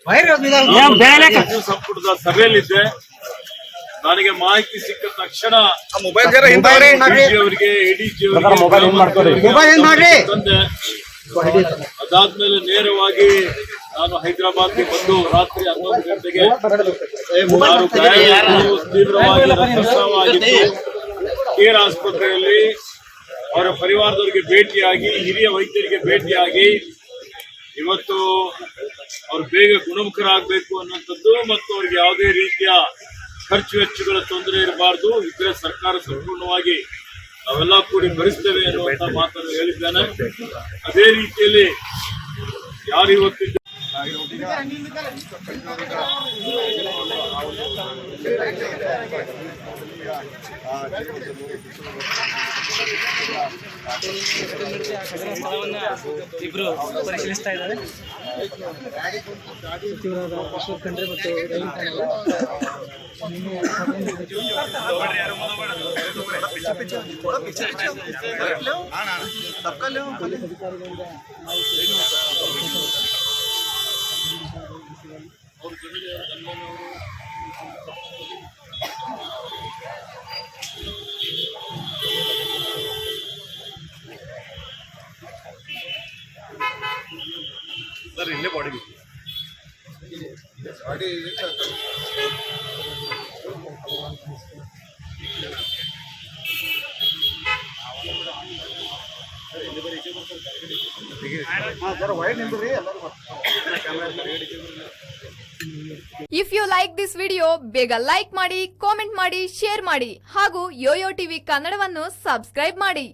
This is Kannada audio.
ಸಚಿವ ಸಂಪುಟದ ಸಭೆಯಲ್ಲಿದ್ದೆ. ನನಗೆ ಮಾಹಿತಿ ಸಿಕ್ಕ ತಕ್ಷಣ ಅವರಿಗೆ ಎಡಿಜಿ ತಂದೆ. ಅದಾದ್ಮೇಲೆ ನೇರವಾಗಿ ನಾನು ಹೈದರಾಬಾದ್ಗೆ ಬಂದು ರಾತ್ರಿ 11 ಗಂಟೆಗೆ ತೀವ್ರವಾಗಿ ರಕ್ತಸ್ರಾವ ಆಗಿತ್ತು. ಕೇರ್ ಆಸ್ಪತ್ರೆಯಲ್ಲಿ ಅವರ ಪರಿವಾರದವರಿಗೆ ಭೇಟಿಯಾಗಿ, ಹಿರಿಯ ವೈದ್ಯರಿಗೆ ಭೇಟಿಯಾಗಿ, ಇವತ್ತು ಅವ್ರು ಬೇಗ ಗುಣಮುಖರಾಗಬೇಕು ಅನ್ನುವಂಥದ್ದು ಮತ್ತು ಅವ್ರಿಗೆ ಯಾವುದೇ ರೀತಿಯ ಖರ್ಚು ವೆಚ್ಚಗಳ ತೊಂದರೆ ಇರಬಾರ್ದು, ಇದ್ರೆ ಸರ್ಕಾರ ಸಂಪೂರ್ಣವಾಗಿ ನಾವೆಲ್ಲ ಕೂಡಿ ಭರಿಸ್ತೇವೆ ಅನ್ನುವಂಥ ಮಾತನ್ನು ಹೇಳಿದ್ದೇನೆ. ಅದೇ ರೀತಿಯಲ್ಲಿ ಯಾರು ಇವತ್ತಿದ್ದ ಇಬ್ರು ಪರಿಶೀಲಿಸ್ತಾ ಇದ್ದಾರೆ. ಸಚಿವರಾದ ಅಶೋಕ್ ಖಂಡ್ರೆ ಮತ್ತು ಸರ್ ಇಲ್ಲೇ ಬಾಡಿ if you like this video ಬೇಗ ಲೈಕ್ ಮಾಡಿ, ಕಾಮೆಂಟ್ ಮಾಡಿ, ಶೇರ್ ಮಾಡಿ ಹಾಗೂ ಯೋಯೋ ಟಿವಿ ಕನ್ನಡವನ್ನು ಸಬ್ಸ್ಕ್ರೈಬ್ ಮಾಡಿ.